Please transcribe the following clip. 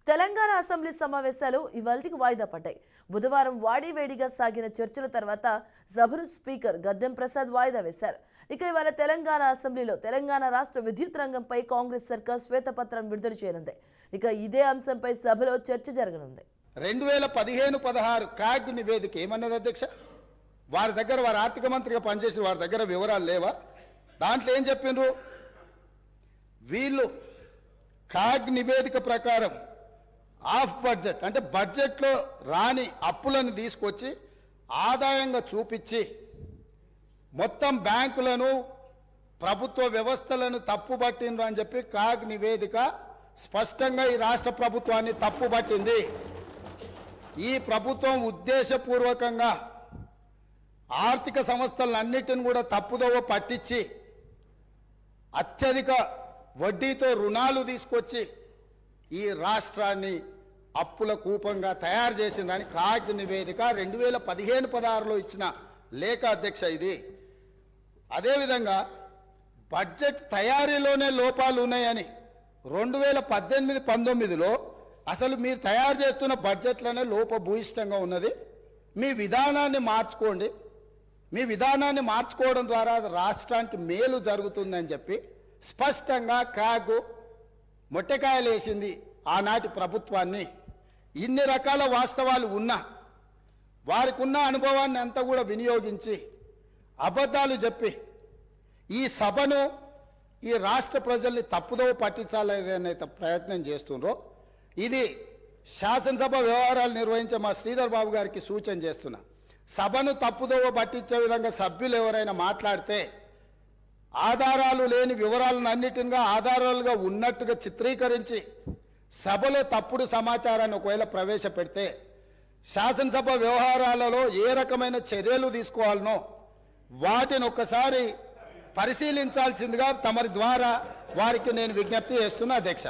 Telangana assembly సమావేశాలు ఇవాల్టికి వాయిదా పడ్డాయి. బుధవారం వాడివేడిగా సాగిన చర్చల తర్వాత సభను స్పీకర్ గద్దెం ప్రసాద్ వాయిదా వేశారు. ఇక ఇవాళ తెలంగాణ అసెంబ్లీలో తెలంగాణ రాష్ట్ర విద్యుత్ రంగంపై కాంగ్రెస్ సర్కార్ శ్వేతపత్రం విడుదల చేయనుంది. ఇక ఇదే అంశంపై సభలో చర్చ జరగనుంది. 2015-16 కాగ్ నివేదిక ఏమన్నది అధ్యక్ష? వారి దగ్గర వారి ఆర్థిక మంత్రిగా పనిచేసిన వారి దగ్గర వివరాలు లేవా? దాంట్లో ఏం చెప్పిండ్రు? వీళ్ళు కాగ్ నివేదిక ప్రకారం ఆఫ్ బడ్జెట్ అంటే బడ్జెట్లో రాని అప్పులను తీసుకొచ్చి ఆదాయంగా చూపించి మొత్తం బ్యాంకులను ప్రభుత్వ వ్యవస్థలను తప్పుబట్టిండ్రు అని చెప్పి కాగ్ నివేదిక స్పష్టంగా ఈ రాష్ట్ర ప్రభుత్వాన్ని తప్పుబట్టింది. ఈ ప్రభుత్వం ఉద్దేశపూర్వకంగా ఆర్థిక సంస్థలన్నిటిని కూడా తప్పుదోవ పట్టించి అత్యధిక వడ్డీతో రుణాలు తీసుకొచ్చి ఈ రాష్ట్రాన్ని అప్పుల కూపంగా తయారు చేసిందని కాగ్ నివేదిక 2015-16లో ఇచ్చిన లేఖ అధ్యక్ష ఇది. అదేవిధంగా బడ్జెట్ తయారీలోనే లోపాలు ఉన్నాయని 2018-19లో అసలు మీరు తయారు చేస్తున్న బడ్జెట్లోనే లోపభూయిష్టంగా ఉన్నది, మీ విధానాన్ని మార్చుకోండి, మీ విధానాన్ని మార్చుకోవడం ద్వారా రాష్ట్రానికి మేలు జరుగుతుందని చెప్పి స్పష్టంగా కాగ్ మొట్టకాయలు వేసింది ఆనాటి ప్రభుత్వాన్ని. ఇన్ని రకాల వాస్తవాలు ఉన్నా వారికి ఉన్న అనుభవాన్ని అంతా కూడా వినియోగించి అబద్ధాలు చెప్పి ఈ సభను ఈ రాష్ట్ర ప్రజల్ని తప్పుదోవ పట్టించాలనే ప్రయత్నం చేస్తుండ్రో ఇది శాసనసభ వ్యవహారాలు నిర్వహించే మా శ్రీధర్ బాబు గారికి సూచన చేస్తున్నా. సభను తప్పుదోవ పట్టించే విధంగా సభ్యులు ఎవరైనా మాట్లాడితే ఆధారాలు లేని వివరాలను అన్నిటిగా ఆధారాలుగా ఉన్నట్టుగా చిత్రీకరించి సభలో తప్పుడు సమాచారాన్ని ఒకవేళ ప్రవేశపెడితే శాసనసభ వ్యవహారాలలో ఏ రకమైన చర్యలు తీసుకోవాలనో వాటిని ఒక్కసారి పరిశీలించాల్సిందిగా తమరి ద్వారా వారికి నేను విజ్ఞప్తి చేస్తున్నా అధ్యక్ష.